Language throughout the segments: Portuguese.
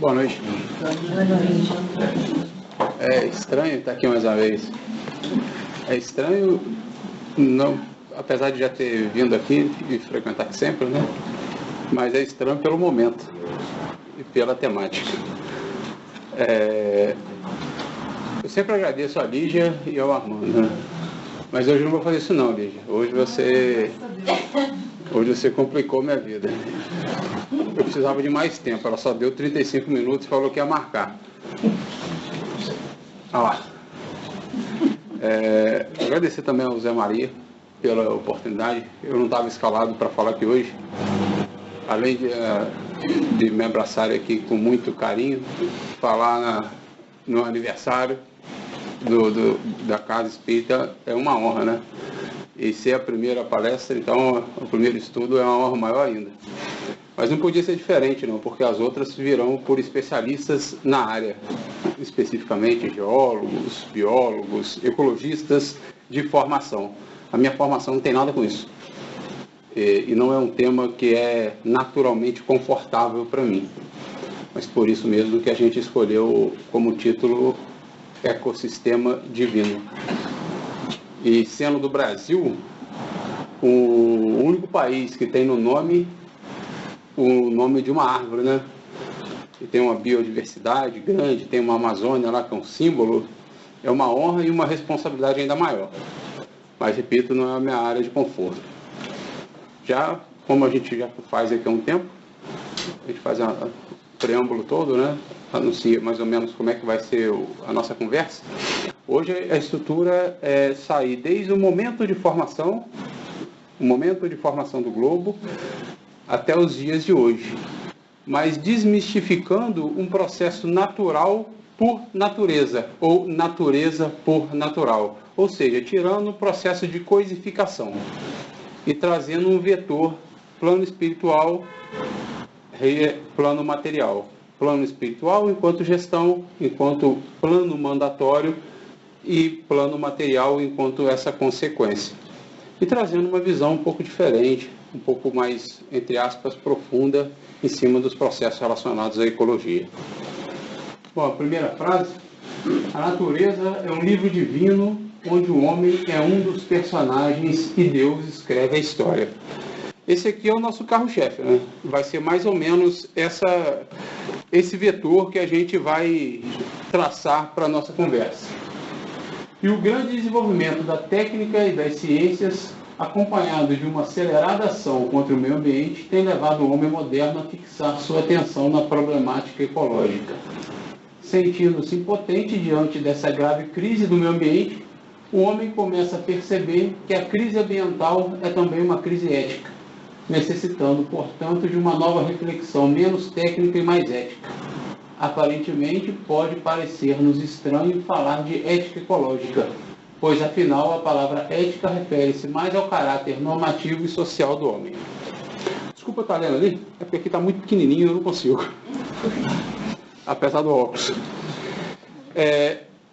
Boa noite. É estranho estar aqui mais uma vez. É estranho, não, apesar de já ter vindo aqui e frequentar aqui sempre, né? Mas é estranho pelo momento e pela temática. Eu sempre agradeço a Lígia e ao Armando, né? Mas hoje eu não vou fazer isso não, Lígia. Hoje você complicou minha vida. Eu precisava de mais tempo, ela só deu 35 minutos e falou que ia marcar. Olha lá. Agradecer também ao Zé Maria pela oportunidade. Eu não estava escalado para falar aqui hoje. Além de me abraçar aqui com muito carinho, falar no aniversário da Casa Espírita é uma honra, né? E ser a primeira palestra, então o primeiro estudo é uma honra maior ainda. Mas não podia ser diferente, não, porque as outras virão por especialistas na área, especificamente geólogos, biólogos, ecologistas de formação. A minha formação não tem nada com isso. E não é um tema que é naturalmente confortável para mim. Mas por isso mesmo que a gente escolheu como título Ecossistema Divino. E sendo do Brasil, o único país que tem no nome o nome de uma árvore, né? E tem uma biodiversidade grande, tem uma Amazônia lá que é um símbolo, é uma honra e uma responsabilidade ainda maior. Mas, repito, não é a minha área de conforto. Já, como a gente já faz aqui há um tempo, a gente faz o preâmbulo todo, né? Anuncia mais ou menos como é que vai ser a nossa conversa. Hoje a estrutura é sair desde o momento de formação do globo, até os dias de hoje, mas desmistificando um processo natural por natureza, ou natureza por natural, ou seja, tirando o processo de coisificação e trazendo um vetor plano espiritual, plano material. Plano espiritual enquanto gestão, enquanto plano mandatório e plano material enquanto essa consequência. E trazendo uma visão um pouco diferente, um pouco mais, entre aspas, profunda em cima dos processos relacionados à ecologia. Bom, a primeira frase: a natureza é um livro divino onde o homem é um dos personagens e Deus escreve a história. Esse aqui é o nosso carro-chefe, né? Vai ser mais ou menos esse vetor que a gente vai traçar para a nossa conversa. E o grande desenvolvimento da técnica e das ciências, acompanhado de uma acelerada ação contra o meio ambiente, tem levado o homem moderno a fixar sua atenção na problemática ecológica. Sentindo-se impotente diante dessa grave crise do meio ambiente, o homem começa a perceber que a crise ambiental é também uma crise ética, necessitando, portanto, de uma nova reflexão menos técnica e mais ética. Aparentemente, pode parecer-nos estranho falar de ética ecológica, pois, afinal, a palavra ética refere-se mais ao caráter normativo e social do homem. Desculpa estar lendo ali, é porque aqui está muito pequenininho, eu não consigo. Apesar do óculos.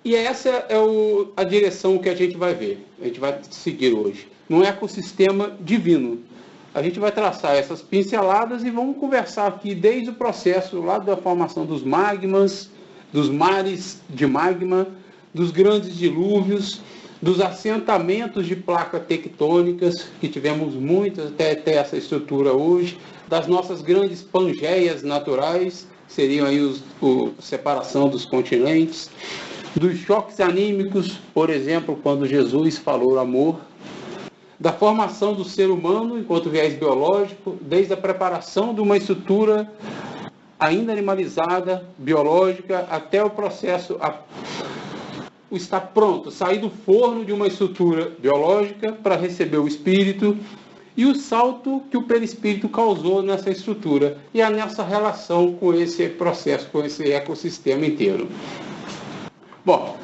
E essa é a direção que a gente vai ver, a gente vai seguir hoje. No ecossistema divino. A gente vai traçar essas pinceladas e vamos conversar aqui desde o processo lá da formação dos magmas, dos mares de magma, dos grandes dilúvios, dos assentamentos de placas tectônicas, que tivemos muitas até ter essa estrutura hoje, das nossas grandes pangeias naturais, seriam aí a separação dos continentes, dos choques anímicos, por exemplo, quando Jesus falou amor, da formação do ser humano enquanto viés biológico, desde a preparação de uma estrutura ainda animalizada, biológica, até o processo, o estar pronto, sair do forno de uma estrutura biológica para receber o espírito, e o salto que o perispírito causou nessa estrutura, e a nossa relação com esse processo, com esse ecossistema inteiro. Bom,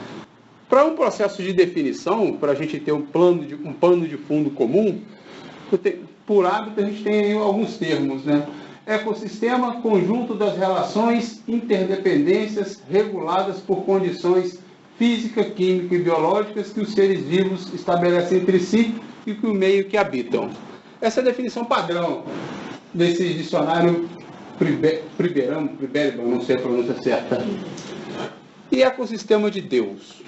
para um processo de definição, para a gente ter um pano de fundo comum, por hábito a gente tem alguns termos, né? Ecossistema, conjunto das relações, interdependências reguladas por condições física, química e biológicas que os seres vivos estabelecem entre si e que o meio que habitam. Essa é a definição padrão desse dicionário Priberam, não sei a pronúncia certa. E ecossistema de Deus.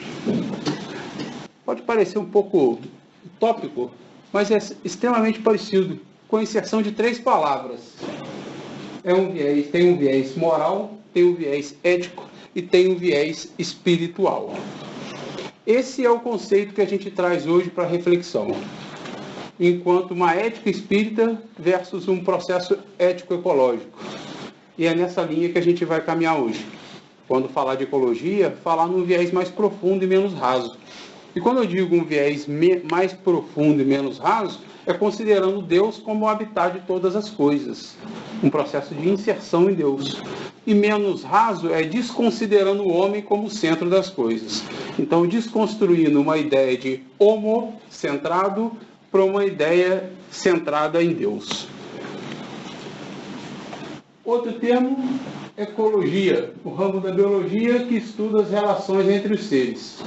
Pode parecer um pouco utópico, mas é extremamente parecido, com a inserção de 3 palavras. Tem um viés moral, tem um viés ético e tem um viés espiritual. Esse é o conceito que a gente traz hoje para reflexão, enquanto uma ética espírita versus um processo ético-ecológico. E é nessa linha que a gente vai caminhar hoje. Quando falar de ecologia, falar num viés mais profundo e menos raso. E quando eu digo um viés mais profundo e menos raso, é considerando Deus como o habitat de todas as coisas. Um processo de inserção em Deus. E menos raso é desconsiderando o homem como o centro das coisas. Então, desconstruindo uma ideia de homo-centrado para uma ideia centrada em Deus. Outro termo, ecologia, o ramo da biologia que estuda as relações entre os seres.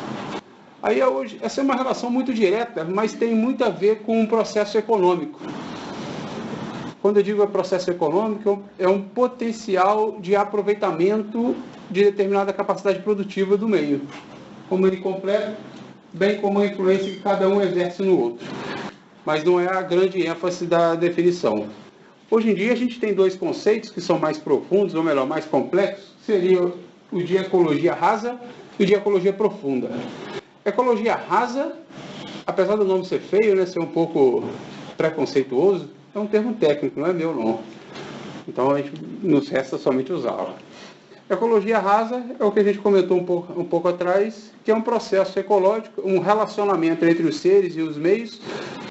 Aí hoje, essa é uma relação muito direta, mas tem muito a ver com um processo econômico. Quando eu digo processo econômico, é um potencial de aproveitamento de determinada capacidade produtiva do meio, como ele completa, bem como a influência que cada um exerce no outro. Mas não é a grande ênfase da definição. Hoje em dia a gente tem 2 conceitos que são mais profundos, ou melhor, mais complexos, que seria o de ecologia rasa e o de ecologia profunda. Ecologia rasa, apesar do nome ser feio, né, ser um pouco preconceituoso, é um termo técnico, não é meu não. Então a gente nos resta somente usá-lo. Ecologia rasa é o que a gente comentou um pouco atrás, que é um processo ecológico, um relacionamento entre os seres e os meios,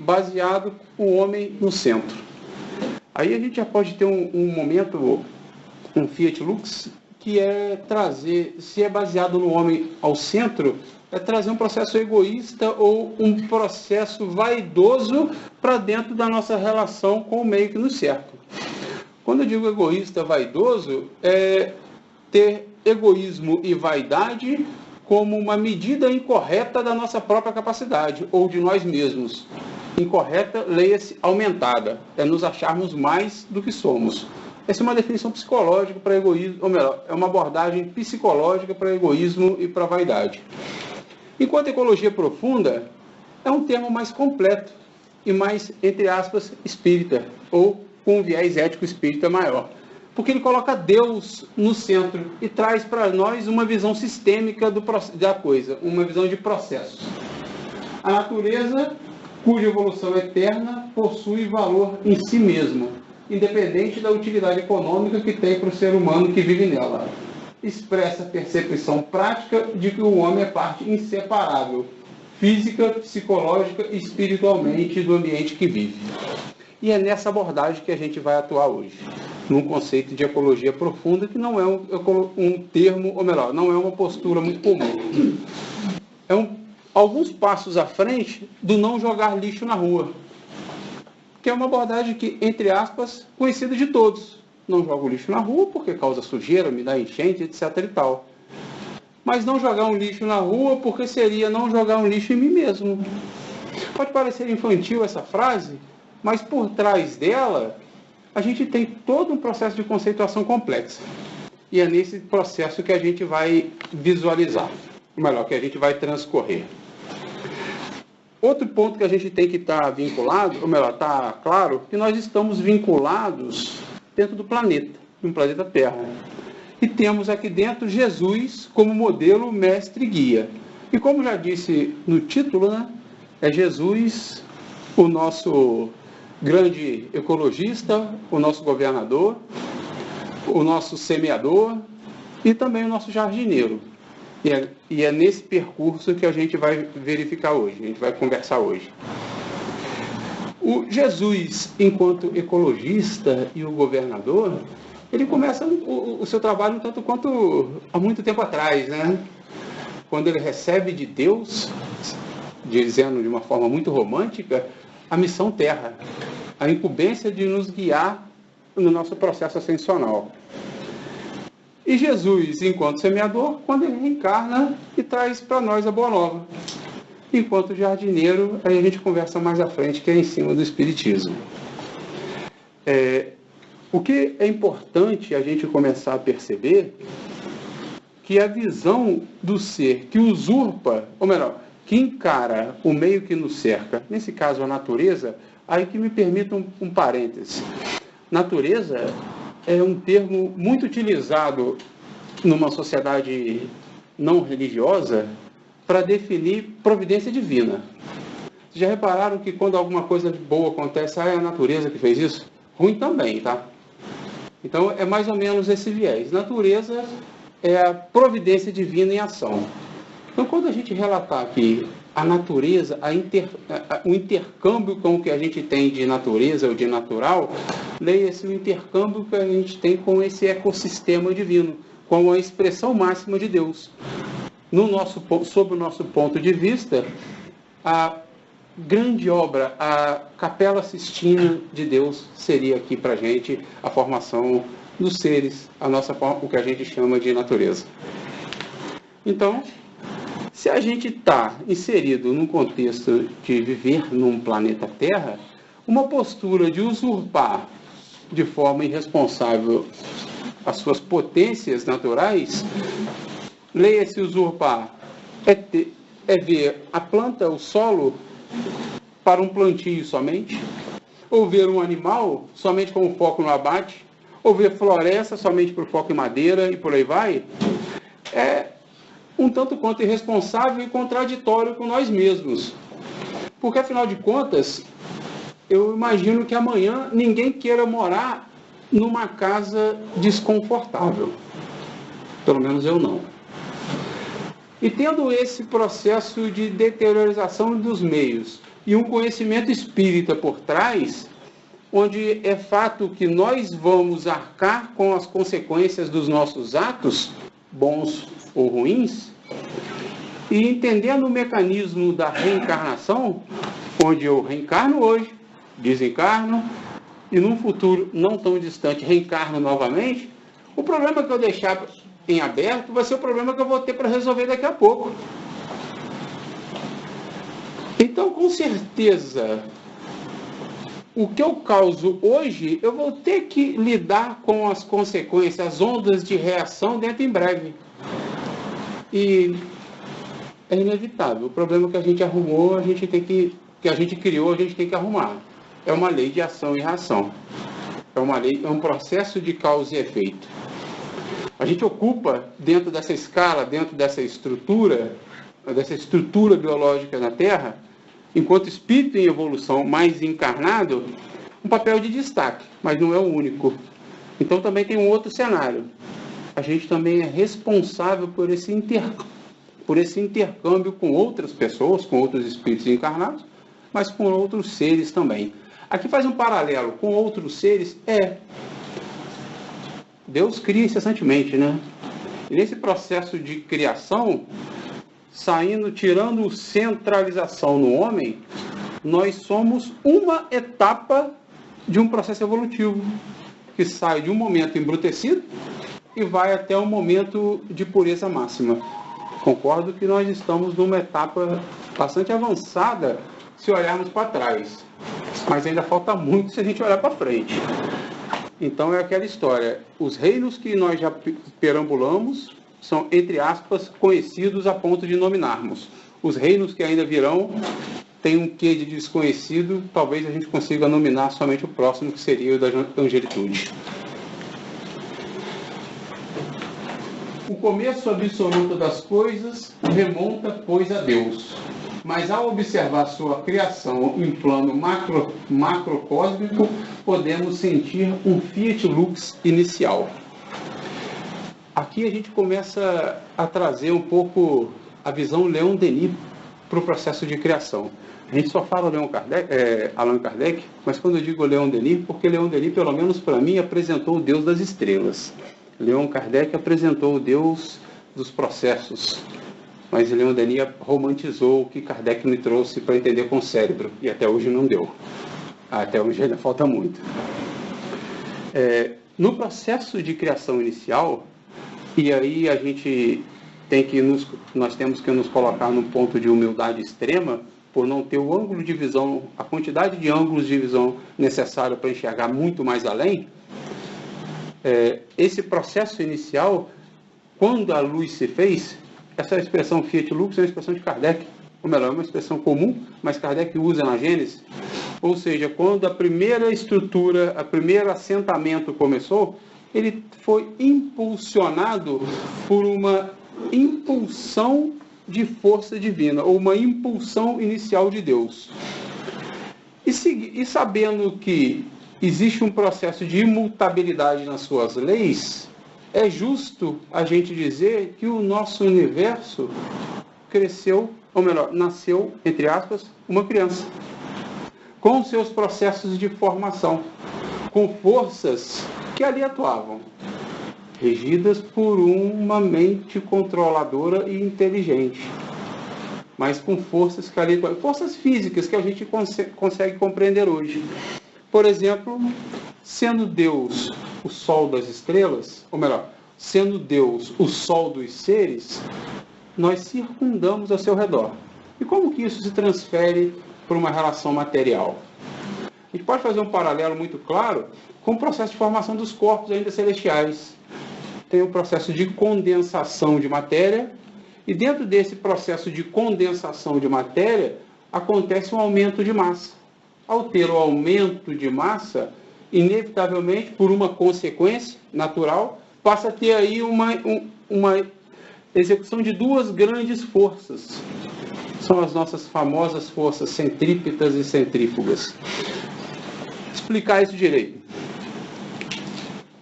baseado o homem no centro. Aí a gente já pode ter um momento, um Fiat Lux, que é trazer, se é baseado no homem ao centro, é trazer um processo egoísta ou um processo vaidoso para dentro da nossa relação com o meio que nos cerca. Quando eu digo egoísta, vaidoso, é ter egoísmo e vaidade como uma medida incorreta da nossa própria capacidade, ou de nós mesmos. Incorreta, leia-se aumentada, é nos acharmos mais do que somos. Essa é uma definição psicológica para egoísmo, ou melhor, é uma abordagem psicológica para egoísmo e para vaidade. Enquanto ecologia profunda é um termo mais completo e mais, entre aspas, espírita, ou com um viés ético espírita maior. Porque ele coloca Deus no centro e traz para nós uma visão sistêmica da coisa, uma visão de processo. A natureza, cuja evolução é eterna, possui valor em si mesmo, independente da utilidade econômica que tem para o ser humano que vive nela. Expressa a percepção prática de que o homem é parte inseparável, física, psicológica e espiritualmente do ambiente que vive. E é nessa abordagem que a gente vai atuar hoje, num conceito de ecologia profunda, que não é um termo, ou melhor, não é uma postura muito comum. É alguns passos à frente do não jogar lixo na rua, que é uma abordagem que, entre aspas, conhecida de todos. Não jogo lixo na rua porque causa sujeira, me dá enchente, etc. e tal. Mas não jogar um lixo na rua porque seria não jogar um lixo em mim mesmo. Pode parecer infantil essa frase, mas por trás dela a gente tem todo um processo de conceituação complexa. E é nesse processo que a gente vai visualizar, ou melhor, que a gente vai transcorrer. Outro ponto que a gente tem que estar vinculado, ou melhor, está claro, que nós estamos vinculados dentro do planeta, no planeta Terra. E temos aqui dentro Jesus como modelo, mestre e guia. E como já disse no título, né, é Jesus o nosso grande ecologista, o nosso governador, o nosso semeador e também o nosso jardineiro. E é nesse percurso que a gente vai verificar hoje, a gente vai conversar hoje. O Jesus, enquanto ecologista e o governador, ele começa o seu trabalho um tanto quanto há muito tempo atrás, né? Quando ele recebe de Deus, dizendo de uma forma muito romântica, a missão Terra, a incumbência de nos guiar no nosso processo ascensional. E Jesus, enquanto semeador, quando ele reencarna e traz para nós a boa nova. Enquanto jardineiro, aí a gente conversa mais à frente, que é em cima do Espiritismo. O que é importante a gente começar a perceber que a visão do ser que usurpa, ou melhor, que encara o meio que nos cerca, nesse caso a natureza, aí que me permita um parêntese. Natureza é um termo muito utilizado numa sociedade não religiosa para definir providência divina. Vocês já repararam que quando alguma coisa boa acontece, é a natureza que fez isso? Ruim também, tá? Então é mais ou menos esse viés. Natureza é a providência divina em ação. Então quando a gente relatar aqui a natureza, o intercâmbio com o que a gente tem de natureza ou de natural, leia-se o intercâmbio que a gente tem com esse ecossistema divino, com a expressão máxima de Deus. Sob o nosso ponto de vista, a grande obra, a Capela Sistina de Deus seria aqui para a gente a formação dos seres, o que a gente chama de natureza. Então, se a gente está inserido num contexto de viver num planeta Terra, uma postura de usurpar de forma irresponsável as suas potências naturais, leia-se usurpar, é ver a planta, o solo, para um plantio somente, ou ver um animal somente com foco no abate, ou ver floresta somente por foco em madeira e por aí vai, é um tanto quanto irresponsável e contraditório com nós mesmos. Porque, afinal de contas, eu imagino que amanhã ninguém queira morar numa casa desconfortável. Pelo menos eu não. E tendo esse processo de deteriorização dos meios e um conhecimento espírita por trás, onde é fato que nós vamos arcar com as consequências dos nossos atos, bons ou ruins, e entendendo o mecanismo da reencarnação, onde eu reencarno hoje, desencarno, e num futuro não tão distante reencarno novamente, o problema que eu deixar em aberto vai ser o problema que eu vou ter para resolver daqui a pouco. Então, com certeza, o que eu causo hoje, eu vou ter que lidar com as consequências, as ondas de reação dentro em breve. E é inevitável. O problema que a gente arrumou, que a gente criou, a gente tem que arrumar. É uma lei de ação e reação. É um processo de causa e efeito. A gente ocupa, dentro dessa escala, dentro dessa estrutura biológica na Terra, enquanto espírito em evolução mais encarnado, um papel de destaque, mas não é o único. Então também tem um outro cenário. A gente também é responsável por esse intercâmbio com outras pessoas, com outros espíritos encarnados, mas com outros seres também. Aqui faz um paralelo com outros seres, Deus cria incessantemente, né? E nesse processo de criação, tirando centralização no homem, nós somos uma etapa de um processo evolutivo, que sai de um momento embrutecido e vai até um momento de pureza máxima. Concordo que nós estamos numa etapa bastante avançada se olharmos para trás, mas ainda falta muito se a gente olhar para frente. Então é aquela história, os reinos que nós já perambulamos são, entre aspas, conhecidos a ponto de nominarmos. Os reinos que ainda virão têm um quê de desconhecido, talvez a gente consiga nominar somente o próximo, que seria o da angelitude. O começo absoluto das coisas remonta, pois, a Deus. Mas ao observar sua criação em plano macrocósmico, podemos sentir um fiat lux inicial. Aqui a gente começa a trazer um pouco a visão Leon Denis para o processo de criação. A gente só fala Allan Kardec, mas quando eu digo Leon Denis, porque Leon Denis, pelo menos para mim, apresentou o Deus das estrelas. Leon Kardec apresentou o Deus dos processos. Mas Leon Denis romantizou o que Kardec me trouxe para entender com o cérebro, e até hoje não deu. Até hoje ainda falta muito. No processo de criação inicial, e aí nós temos que nos colocar num ponto de humildade extrema, por não ter o ângulo de visão, a quantidade de ângulos de visão necessária para enxergar muito mais além, esse processo inicial, quando a luz se fez, essa expressão Fiat Lux é uma expressão de Kardec, ou melhor, é uma expressão comum, mas Kardec usa na Gênesis. Ou seja, quando a primeira estrutura, o primeiro assentamento começou, ele foi impulsionado por uma impulsão de força divina, ou uma impulsão inicial de Deus. E sabendo que existe um processo de imutabilidade nas suas leis, é justo a gente dizer que o nosso universo cresceu, ou melhor, nasceu, entre aspas, uma criança, com seus processos de formação, com forças que ali atuavam, regidas por uma mente controladora e inteligente, mas com forças que ali atuavam, forças físicas que a gente consegue compreender hoje. Por exemplo, sendo Deus o sol das estrelas, ou melhor, sendo Deus o sol dos seres, nós circundamos ao seu redor. E como que isso se transfere para uma relação material? A gente pode fazer um paralelo muito claro com o processo de formação dos corpos ainda celestiais. Tem o processo de condensação de matéria, e dentro desse processo de condensação de matéria, acontece um aumento de massa. Ao ter o aumento de massa, inevitavelmente, por uma consequência natural, passa a ter aí uma execução de duas grandes forças. São as nossas famosas forças centrípetas e centrífugas. Explicar isso direito.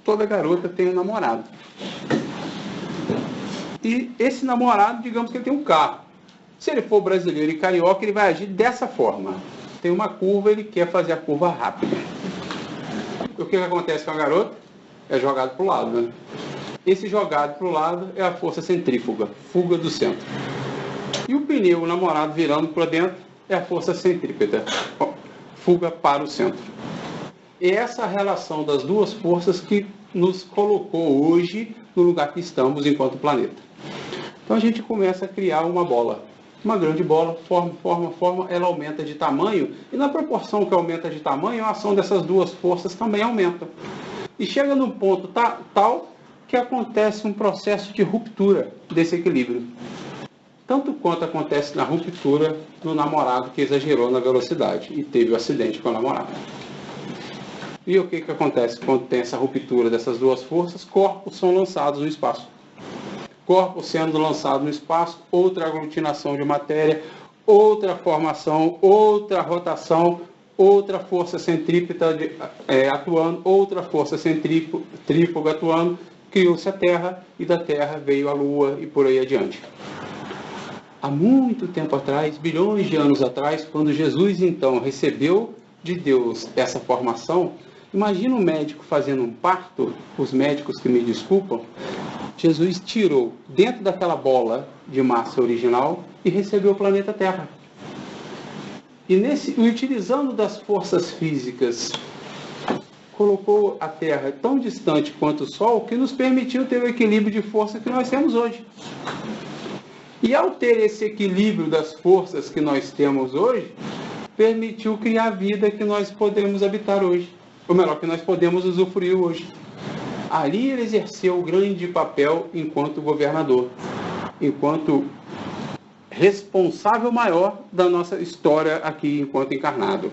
Toda garota tem um namorado. E esse namorado, digamos que ele tem um carro. Se ele for brasileiro e carioca, ele vai agir dessa forma. Tem uma curva, ele quer fazer a curva rápida. O que acontece com a garota? É jogado para o lado, né? Esse jogado para o lado é a força centrífuga, fuga do centro. E o pneu, o namorado virando para dentro, é a força centrípeta, fuga para o centro. E essa relação das duas forças que nos colocou hoje no lugar que estamos enquanto planeta. Então a gente começa a criar uma bola. Uma grande bola, forma, ela aumenta de tamanho, e na proporção que aumenta de tamanho, a ação dessas duas forças também aumenta. E chega num ponto tal que acontece um processo de ruptura desse equilíbrio. Tanto quanto acontece na ruptura do namorado que exagerou na velocidade e teve o acidente com a namorada. E o que acontece quando tem essa ruptura dessas duas forças? Corpos são lançados no espaço. Corpos sendo lançados no espaço, outra aglutinação de matéria, outra formação, outra rotação, outra força centrípeta atuando, outra força centrífuga atuando, criou-se a Terra, e da Terra veio a Lua e por aí adiante. Há muito tempo atrás, bilhões de anos atrás, quando Jesus então recebeu de Deus essa formação, imagina um médico fazendo um parto, os médicos que me desculpam, Jesus tirou dentro daquela bola de massa original e recebeu o planeta Terra. E utilizando das forças físicas, colocou a Terra tão distante quanto o Sol que nos permitiu ter o equilíbrio de força que nós temos hoje. E ao ter esse equilíbrio das forças que nós temos hoje, permitiu criar a vida que nós podemos habitar hoje. Ou melhor, que nós podemos usufruir hoje. Ali ele exerceu o grande papel enquanto governador, enquanto responsável maior da nossa história aqui enquanto encarnado.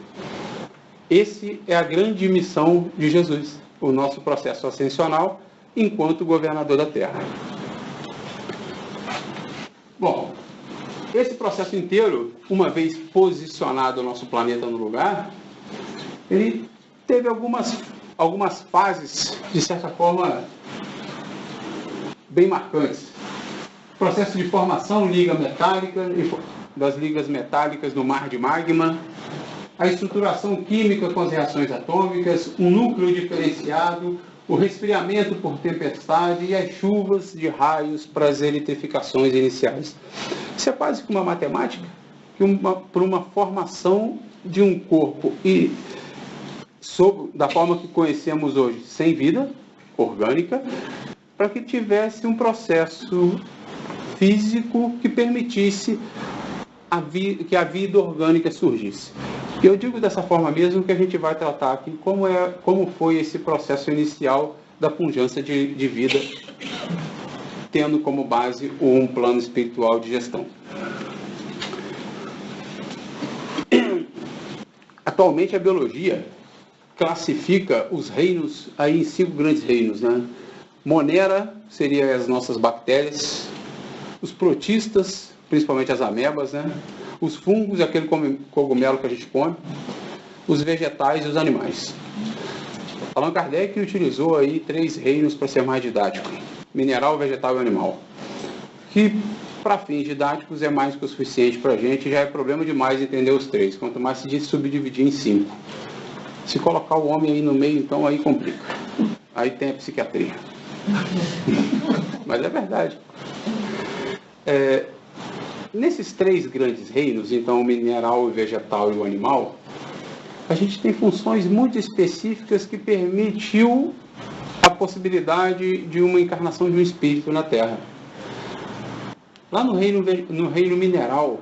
Esse é a grande missão de Jesus, o nosso processo ascensional enquanto governador da Terra. Bom, esse processo inteiro, uma vez posicionado o nosso planeta no lugar, ele teve algumas fases, de certa forma, bem marcantes. Processo de formação, liga metálica, das ligas metálicas no mar de magma, a estruturação química com as reações atômicas, um núcleo diferenciado, o resfriamento por tempestade e as chuvas de raios para as eletrificações iniciais. Isso é quase que uma matemática, por uma formação de um corpo da forma que conhecemos hoje, sem vida orgânica, para que tivesse um processo físico que permitisse que a vida orgânica surgisse. Eu digo dessa forma mesmo que a gente vai tratar aqui como foi esse processo inicial da pujança de vida, tendo como base um plano espiritual de gestão. Atualmente a biologia classifica os reinos aí em 5 grandes reinos, né? Monera seria as nossas bactérias, os protistas, principalmente as amebas, né? Os fungos, aquele cogumelo que a gente come, os vegetais e os animais. Allan Kardec utilizou aí 3 reinos para ser mais didático: mineral, vegetal e animal. Que para fins didáticos é mais que o suficiente para a gente, já é problema demais entender os 3, quanto mais se subdividir em 5. Se colocar o homem aí no meio, então aí complica. Aí tem a psiquiatria. Mas é verdade. Nesses 3 grandes reinos, então o mineral, o vegetal e o animal, a gente tem funções muito específicas que permitiu a possibilidade de uma encarnação de um espírito na Terra. Lá no reino mineral,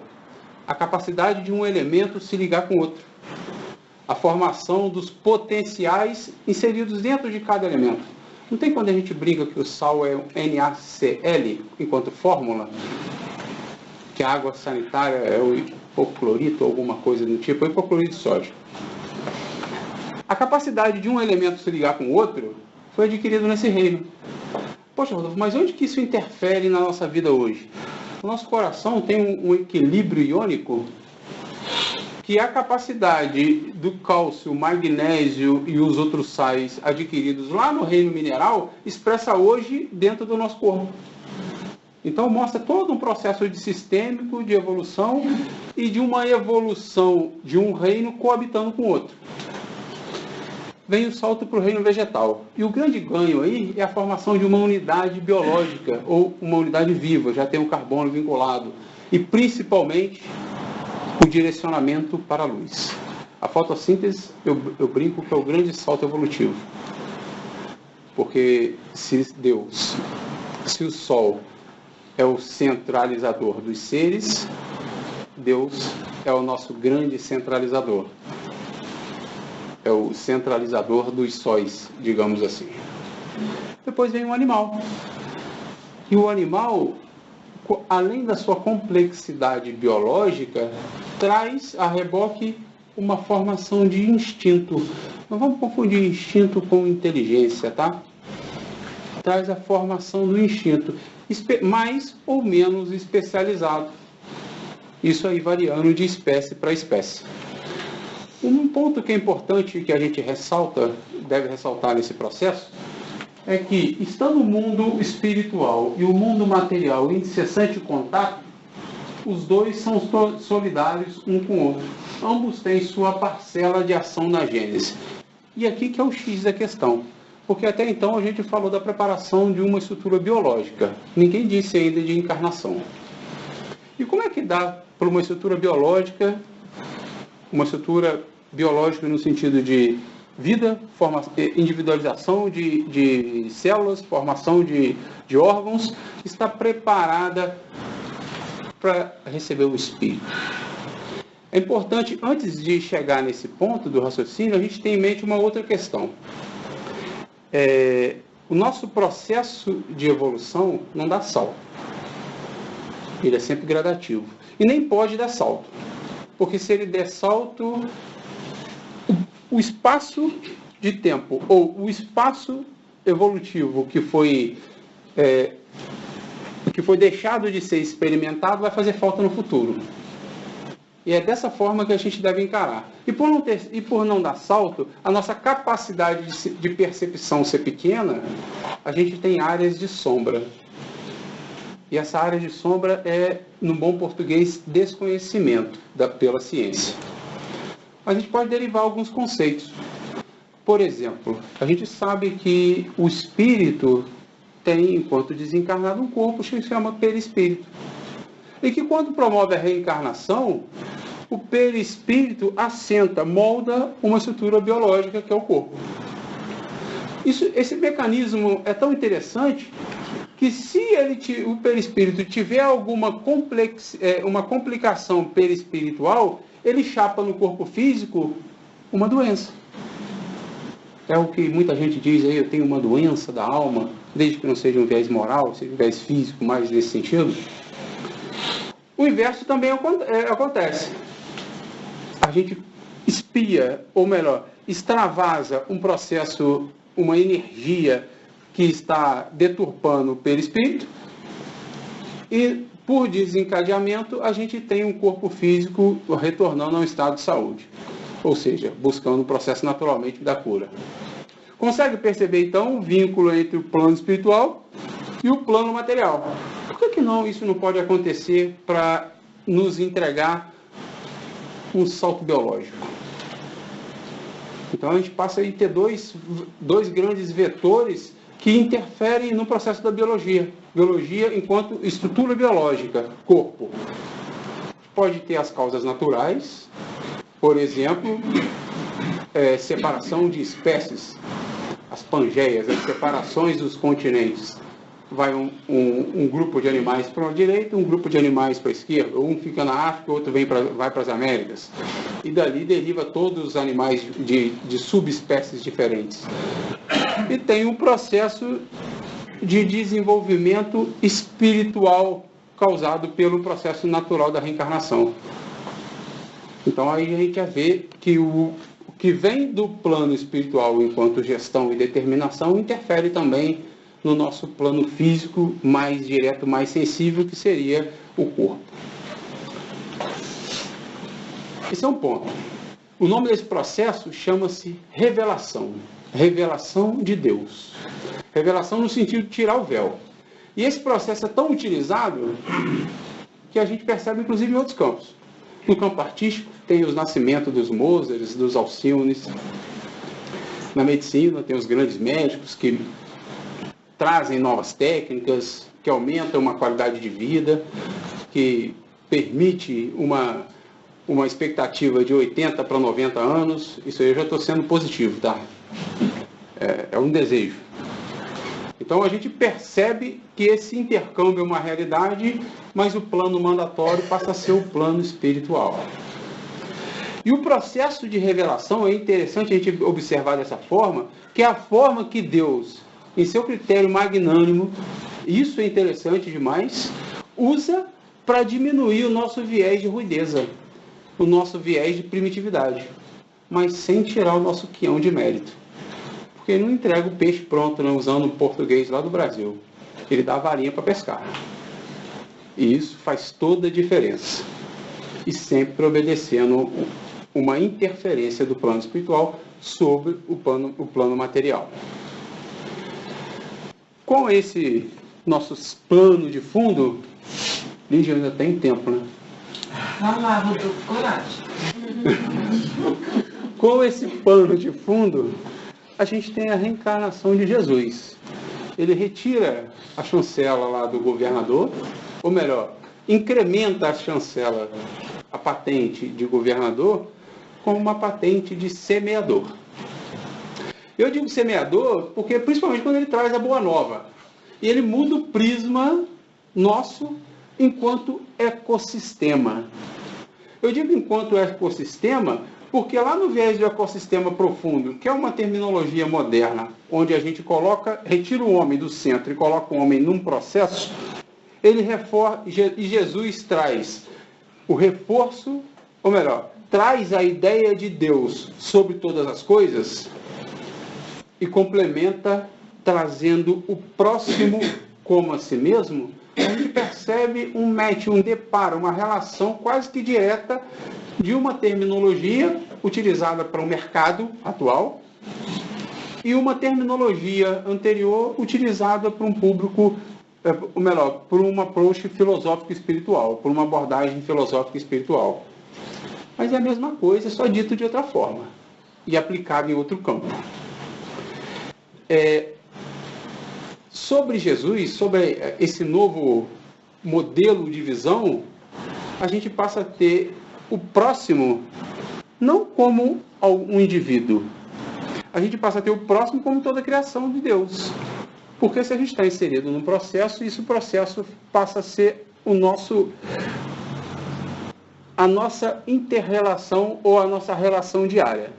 a capacidade de um elemento se ligar com outro. A formação dos potenciais inseridos dentro de cada elemento. Não tem quando a gente brinca que o sal é NaCl enquanto fórmula? Que a água sanitária é o hipoclorito ou alguma coisa do tipo, ou hipoclorito de sódio. A capacidade de um elemento se ligar com o outro foi adquirido nesse reino. Poxa, Rodolfo, mas onde que isso interfere na nossa vida hoje? O nosso coração tem um equilíbrio iônico que a capacidade do cálcio, magnésio e os outros sais adquiridos lá no reino mineral expressa hoje dentro do nosso corpo. Então mostra todo um processo sistêmico de evolução e de uma evolução de um reino coabitando com o outro. Vem o salto para o reino vegetal. E o grande ganho aí é a formação de uma unidade biológica, ou uma unidade viva, já tem um carbono vinculado. E principalmente o direcionamento para a luz. A fotossíntese, eu brinco que é o grande salto evolutivo. Porque se o Sol é o centralizador dos seres, Deus é o nosso grande centralizador. É o centralizador dos sóis, digamos assim. Depois vem o animal. E o animal, além da sua complexidade biológica, traz a reboque uma formação de instinto. Não vamos confundir instinto com inteligência, tá? Traz a formação do instinto, mais ou menos especializado. Isso aí variando de espécie para espécie. Um ponto que é importante que a gente deve ressaltar nesse processo, é que estando o mundo espiritual e o mundo material em incessante contato, os dois são solidários um com o outro. Ambos têm sua parcela de ação na gênese. E aqui que é o X da questão. Porque até então a gente falou da preparação de uma estrutura biológica. Ninguém disse ainda de encarnação. E como é que dá para uma estrutura biológica no sentido de vida, individualização de células, formação de órgãos, está preparada para receber o espírito? É importante, antes de chegar nesse ponto do raciocínio, a gente tem em mente uma outra questão. O nosso processo de evolução não dá salto. Ele é sempre gradativo. E nem pode dar salto. Porque se ele der salto, o espaço de tempo, ou o espaço evolutivo que foi deixado de ser experimentado, vai fazer falta no futuro. E é dessa forma que a gente deve encarar. E por não dar salto, a nossa capacidade de percepção ser pequena, a gente tem áreas de sombra. E essa área de sombra é, no bom português, desconhecimento pela ciência. A gente pode derivar alguns conceitos. Por exemplo, a gente sabe que o espírito tem, enquanto desencarnado, um corpo que se chama perispírito. E que quando promove a reencarnação, o perispírito assenta, molda uma estrutura biológica que é o corpo. Esse mecanismo é tão interessante que se o perispírito tiver uma complicação perispiritual, ele chapa no corpo físico uma doença. É o que muita gente diz aí, eu tenho uma doença da alma, desde que não seja um viés moral, seja um viés físico, mais nesse sentido. O inverso também acontece. A gente espia, ou melhor, extravasa um processo, uma energia que está deturpando o perispírito, e por desencadeamento a gente tem um corpo físico retornando a um estado de saúde, ou seja, buscando o processo naturalmente da cura. Consegue perceber então o vínculo entre o plano espiritual e o plano material? Por que não isso não pode acontecer para nos entregar um salto biológico? Então a gente passa a ter dois grandes vetores que interferem no processo da biologia. Biologia enquanto estrutura biológica, corpo. Pode ter as causas naturais, por exemplo, separação de espécies, as pangeias, as separações dos continentes. Vai um grupo de animais para a direita, um grupo de animais para a esquerda, um fica na África, outro vai para as Américas. E dali deriva todos os animais de subespécies diferentes. E tem um processo de desenvolvimento espiritual causado pelo processo natural da reencarnação. Então aí a gente já vê que o que vem do plano espiritual enquanto gestão e determinação interfere também no nosso plano físico mais direto, mais sensível, que seria o corpo. Esse é um ponto. O nome desse processo chama-se revelação. Revelação de Deus. Revelação no sentido de tirar o véu. E esse processo é tão utilizado que a gente percebe, inclusive, em outros campos. No campo artístico, tem os nascimentos dos Mozarts, dos Alciones. Na medicina, tem os grandes médicos que trazem novas técnicas, que aumentam uma qualidade de vida, que permite uma expectativa de 80 para 90 anos. Isso aí eu já estou sendo positivo, tá? É um desejo. Então a gente percebe que esse intercâmbio é uma realidade, mas o plano mandatório passa a ser o plano espiritual. E o processo de revelação é interessante a gente observar dessa forma, que é a forma que Deus, em seu critério magnânimo, isso é interessante demais, usa para diminuir o nosso viés de ruideza, o nosso viés de primitividade, mas sem tirar o nosso quião de mérito. Porque ele não entrega o peixe pronto, não, usando o português lá do Brasil. Ele dá a varinha para pescar. E isso faz toda a diferença. E sempre obedecendo uma interferência do plano espiritual sobre o plano material. Com esse nosso plano de fundo, Lígia, ainda tem tempo, né? Vamos lá, Rodolfo, coragem. Com esse pano de fundo, a gente tem a reencarnação de Jesus. Ele retira a chancela lá do governador, ou melhor, incrementa a chancela, a patente de governador, com uma patente de semeador. Eu digo semeador porque, principalmente quando ele traz a boa nova, e ele muda o prisma nosso enquanto ecossistema. Eu digo enquanto ecossistema porque lá no viés do ecossistema profundo, que é uma terminologia moderna, onde a gente retira o homem do centro e coloca o homem num processo, e Jesus traz o reforço, ou melhor, traz a ideia de Deus sobre todas as coisas e complementa trazendo o próximo como a si mesmo. A gente percebe um match, um deparo, uma relação quase que direta de uma terminologia utilizada para o mercado atual e uma terminologia anterior utilizada para um público, ou melhor, por um approach filosófico espiritual, por uma abordagem filosófica espiritual. Mas é a mesma coisa, só dito de outra forma e aplicado em outro campo. Sobre Jesus, sobre esse novo modelo de visão, a gente passa a ter o próximo não como um indivíduo. A gente passa a ter o próximo como toda a criação de Deus. Porque se a gente está inserido num processo, esse processo passa a ser a nossa inter-relação ou a nossa relação diária.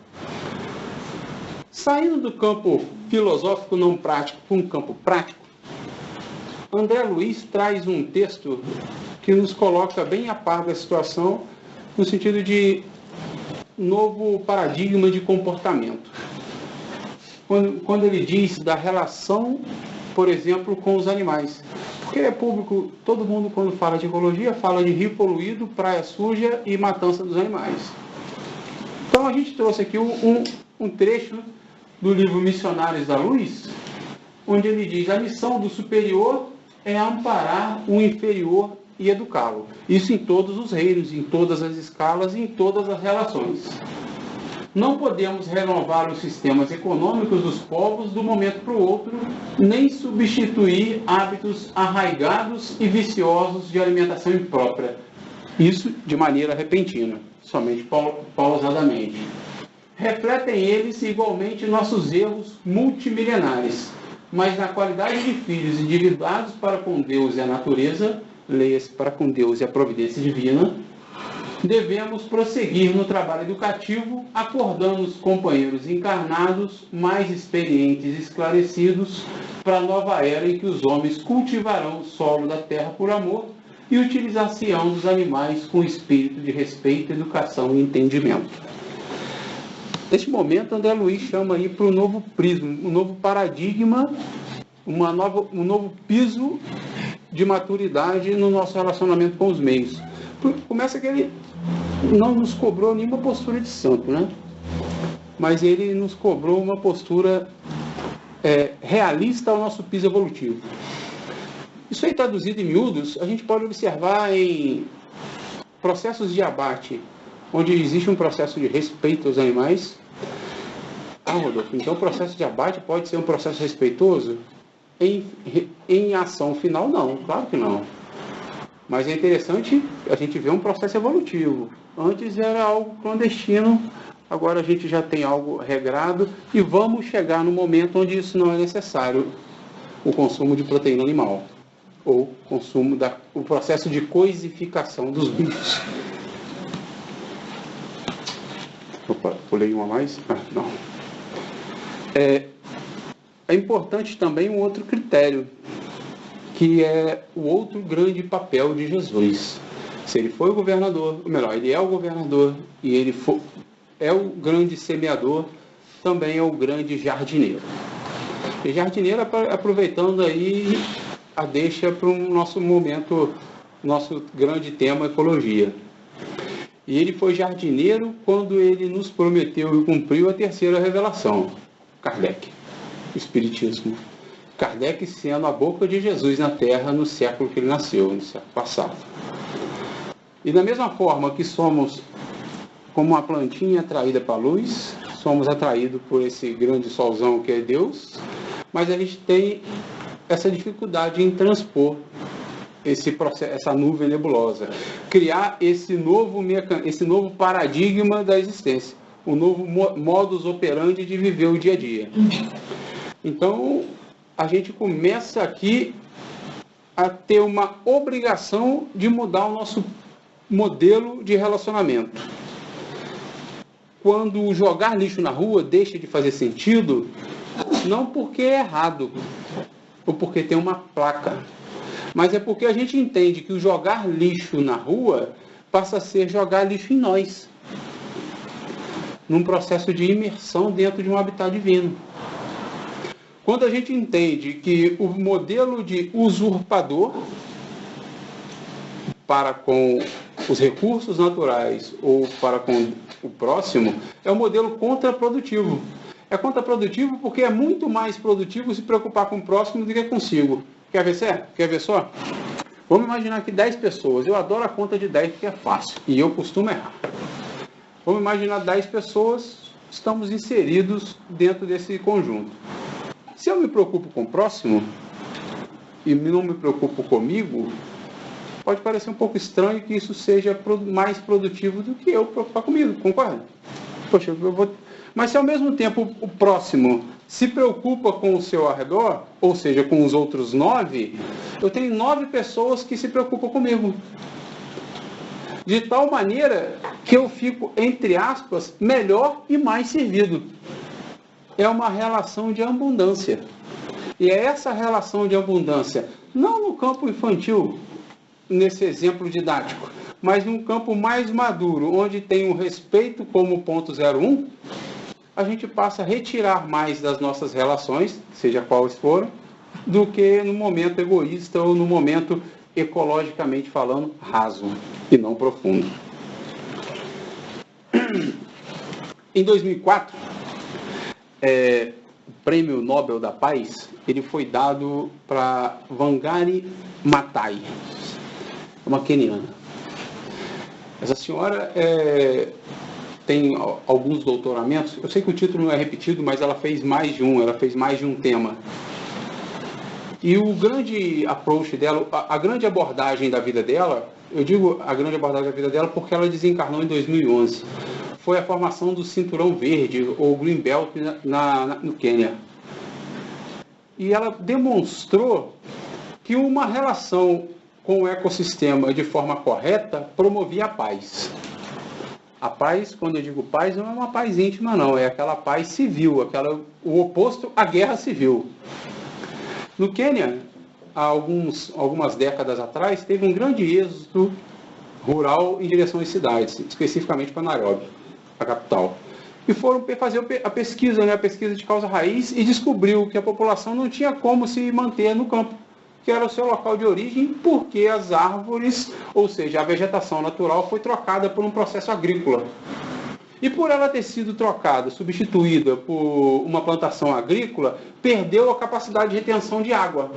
Saindo do campo filosófico não prático para um campo prático, André Luiz traz um texto que nos coloca bem a par da situação, no sentido de novo paradigma de comportamento. Quando ele diz da relação, por exemplo, com os animais. Porque é público, todo mundo quando fala de ecologia, fala de rio poluído, praia suja e matança dos animais. Então a gente trouxe aqui um trecho do livro Missionários da Luz, onde ele diz: a missão do superior é amparar o inferior e educá-lo. Isso em todos os reinos, em todas as escalas e em todas as relações. Não podemos renovar os sistemas econômicos dos povos do momento para o outro, nem substituir hábitos arraigados e viciosos de alimentação imprópria. Isso de maneira repentina, somente pausadamente. Refletem eles igualmente nossos erros multimilenares, mas na qualidade de filhos individuados para com Deus e a natureza, leia-se para com Deus e a providência divina, devemos prosseguir no trabalho educativo, acordando os companheiros encarnados, mais experientes e esclarecidos, para a nova era em que os homens cultivarão o solo da terra por amor e utilizar-se-ão dos animais com espírito de respeito, educação e entendimento. Neste momento, André Luiz chama aí para um novo prisma, um novo paradigma, um novo piso de maturidade no nosso relacionamento com os meios. Começa que ele não nos cobrou nenhuma postura de santo, né? Mas ele nos cobrou uma postura realista ao nosso piso evolutivo. Isso aí traduzido em miúdos, a gente pode observar em processos de abate, onde existe um processo de respeito aos animais. Rodolfo, então o processo de abate pode ser um processo respeitoso? Em ação final, não, claro que não. Mas é interessante a gente ver um processo evolutivo. Antes era algo clandestino, agora a gente já tem algo regrado e vamos chegar no momento onde isso não é necessário, o consumo de proteína animal, ou o processo de coisificação dos bichos. Opa, pulei uma a mais? Não. É importante também um outro critério, que é o outro grande papel de Jesus. Se ele foi o governador, ou melhor, ele é o governador e ele é o grande semeador, também é o grande jardineiro. E jardineiro, aproveitando aí a deixa para o nosso momento, nosso grande tema, ecologia. E ele foi jardineiro quando ele nos prometeu e cumpriu a terceira revelação, Kardec, o Espiritismo. Kardec sendo a boca de Jesus na Terra no século que ele nasceu, no século passado. E da mesma forma que somos como uma plantinha atraída para a luz, somos atraídos por esse grande solzão que é Deus, mas a gente tem essa dificuldade em transpor esse processo, essa nuvem nebulosa, criar esse novo paradigma da existência, o novo modus operandi de viver o dia a dia. Então, a gente começa aqui a ter uma obrigação de mudar o nosso modelo de relacionamento. Quando jogar lixo na rua deixa de fazer sentido, não porque é errado, ou porque tem uma placa, mas é porque a gente entende que o jogar lixo na rua passa a ser jogar lixo em nós, num processo de imersão dentro de um habitat divino. Quando a gente entende que o modelo de usurpador para com os recursos naturais ou para com o próximo é um modelo contraprodutivo. É contraprodutivo porque é muito mais produtivo se preocupar com o próximo do que consigo. Quer ver só? Vamos imaginar que 10 pessoas, eu adoro a conta de 10 porque é fácil e eu costumo errar. Vamos imaginar 10 pessoas, estamos inseridos dentro desse conjunto. Se eu me preocupo com o próximo e não me preocupo comigo, pode parecer um pouco estranho que isso seja mais produtivo do que eu preocupar comigo, concorda? Poxa, mas se ao mesmo tempo o próximo se preocupa com o seu arredor, ou seja, com os outros 9, eu tenho 9 pessoas que se preocupam comigo. De tal maneira que eu fico, entre aspas, melhor e mais servido. é uma relação de abundância. E é essa relação de abundância, não no campo infantil, nesse exemplo didático, mas num campo mais maduro, onde tem o respeito como ponto 01, a gente passa a retirar mais das nossas relações, seja quais forem, do que no momento egoísta ou no momento ecologicamente falando raso e não profundo. Em 2004, o Prêmio Nobel da Paz, ele foi dado para Wangari Maathai, uma queniana. Essa senhora tem alguns doutoramentos, eu sei que o título não é repetido, mas ela fez mais de um tema. E o grande approach dela, a grande abordagem da vida dela, eu digo a grande abordagem da vida dela porque ela desencarnou em 2011, foi a formação do Cinturão Verde, ou Green Belt, no Quênia. E ela demonstrou que uma relação com o ecossistema de forma correta promovia a paz. A paz, quando eu digo paz, não é uma paz íntima, não. É aquela paz civil, o oposto à guerra civil. No Quênia, há algumas décadas atrás, teve um grande êxodo rural em direção às cidades, especificamente para Nairobi, a capital. E foram fazer a pesquisa, a pesquisa de causa raiz, e descobriu que a população não tinha como se manter no campo, que era o seu local de origem, porque as árvores, ou seja, a vegetação natural, foi trocada por um processo agrícola. E por ela ter sido trocada, substituída por uma plantação agrícola, perdeu a capacidade de retenção de água.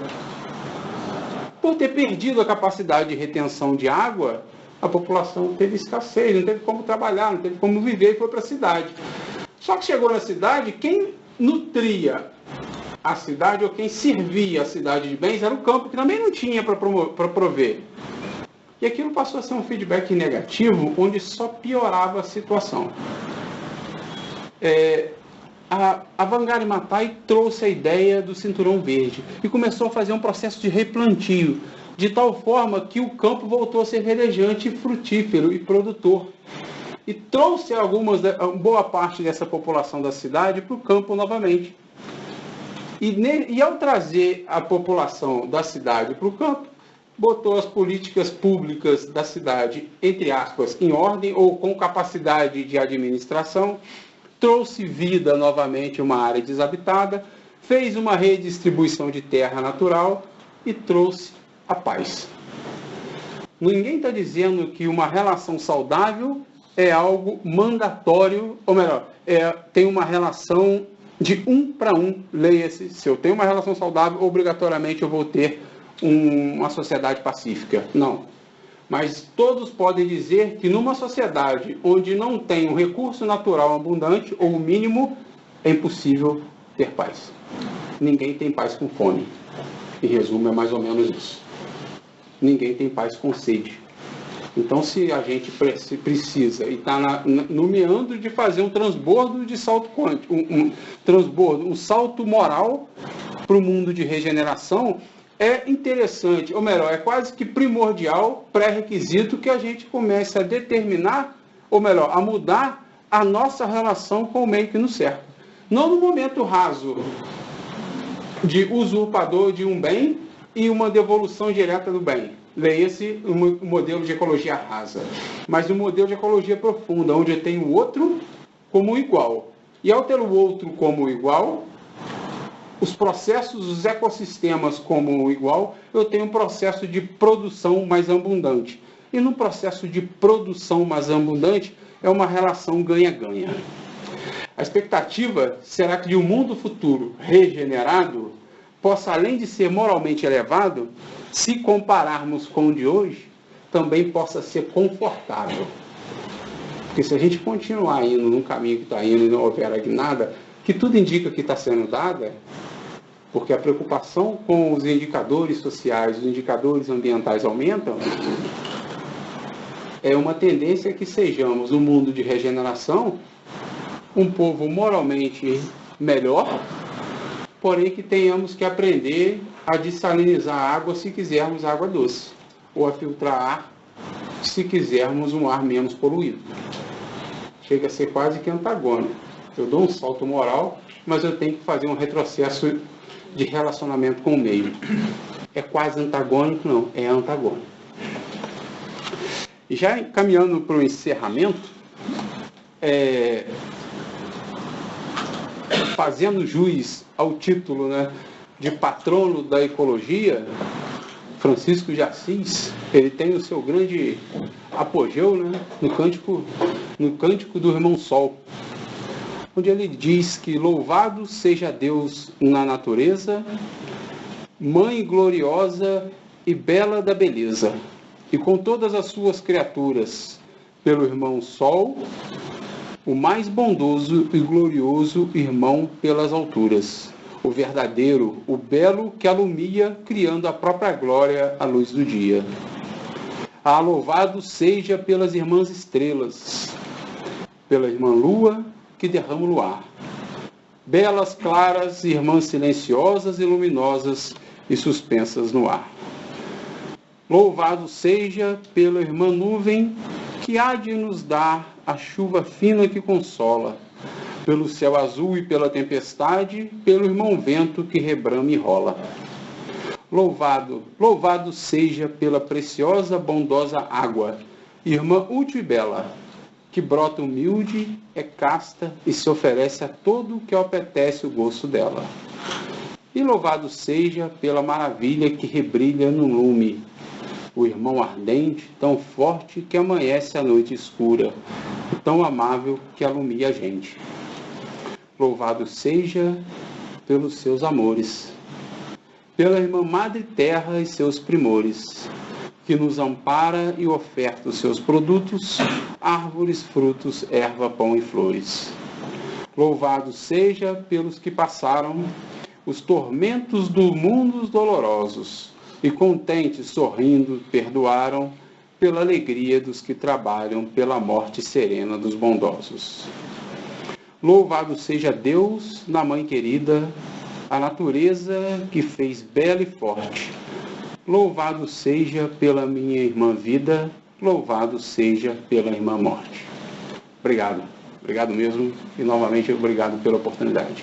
Por ter perdido a capacidade de retenção de água, a população teve escassez, não teve como trabalhar, não teve como viver e foi para a cidade. Só que chegou na cidade, quem nutria a cidade ou quem servia a cidade de bens era o campo, que também não tinha para prover. E aquilo passou a ser um feedback negativo, onde só piorava a situação. A Wangari Maathai trouxe a ideia do Cinturão Verde e começou a fazer um processo de replantio, de tal forma que o campo voltou a ser verdejante, frutífero e produtor. E trouxe boa parte dessa população da cidade para o campo novamente. E ao trazer a população da cidade para o campo, botou as políticas públicas da cidade, entre aspas, em ordem ou com capacidade de administração, trouxe vida novamente a uma área desabitada, fez uma redistribuição de terra natural e trouxe a paz. Ninguém está dizendo que uma relação saudável é algo mandatório, ou melhor, tem uma relação de 1 para 1, leia-se, se eu tenho uma relação saudável, obrigatoriamente eu vou ter uma sociedade pacífica. Não. Mas todos podem dizer que numa sociedade onde não tem um recurso natural abundante, ou o mínimo, é impossível ter paz. Ninguém tem paz com fome. Em resumo, é mais ou menos isso. Ninguém tem paz com sede. Então, se a gente precisa e está no meandro de fazer um transbordo de salto quântico, um salto moral para o mundo de regeneração, é interessante, ou melhor, é quase que primordial, pré-requisito, que a gente comece a determinar, ou melhor, a mudar a nossa relação com o meio que nos cerca. Não no momento raso de usurpador de um bem e uma devolução direta do bem. Leia-se um modelo de ecologia rasa, mas um modelo de ecologia profunda, onde eu tenho o outro como igual. E ao ter o outro como igual, os processos, os ecossistemas como igual, eu tenho um processo de produção mais abundante. E no processo de produção mais abundante, é uma relação ganha-ganha. A expectativa será que de um mundo futuro regenerado possa, além de ser moralmente elevado, se compararmos com o de hoje, também possa ser confortável. Porque se a gente continuar indo num caminho que está indo e não houver nada, que tudo indica que está sendo dada, porque a preocupação com os indicadores sociais, os indicadores ambientais aumentam, é uma tendência que sejamos, no mundo de regeneração, um povo moralmente melhor, porém que tenhamos que aprender a dessalinizar a água se quisermos água doce, ou a filtrar ar se quisermos um ar menos poluído. Chega a ser quase que antagônico. Eu dou um salto moral, mas eu tenho que fazer um retrocesso de relacionamento com o meio. É quase antagônico? Não, é antagônico. E já caminhando para o encerramento, fazendo jus ao título, né, de patrono da ecologia, Francisco de Assis, ele tem o seu grande apogeu, né, no cântico do Irmão Sol, onde ele diz que louvado seja Deus na natureza, mãe gloriosa e bela da beleza, e com todas as suas criaturas, pelo Irmão Sol, o mais bondoso e glorioso irmão pelas alturas, o verdadeiro, o belo que alumia, criando a própria glória à luz do dia. Louvado seja pelas irmãs estrelas, pela irmã lua que derrama o luar. Belas, claras, irmãs silenciosas e luminosas e suspensas no ar. Louvado seja pela irmã nuvem que há de nos dar a chuva fina que consola, pelo céu azul e pela tempestade, pelo irmão vento que rebrama e rola. Louvado seja pela preciosa, bondosa água, irmã útil e bela, que brota humilde, é casta e se oferece a todo o que apetece o gosto dela. E louvado seja pela maravilha que rebrilha no lume, o irmão ardente, tão forte que amanhece a noite escura, e tão amável que alumia a gente. Louvado seja pelos seus amores, pela irmã Madre Terra e seus primores, que nos ampara e oferta os seus produtos, árvores, frutos, erva, pão e flores. Louvado seja pelos que passaram os tormentos do mundo dolorosos, e contentes, sorrindo, perdoaram, pela alegria dos que trabalham, pela morte serena dos bondosos. Louvado seja Deus, na Mãe querida, a natureza que fez bela e forte. Louvado seja pela minha irmã vida, louvado seja pela irmã morte. Obrigado mesmo, e novamente obrigado pela oportunidade.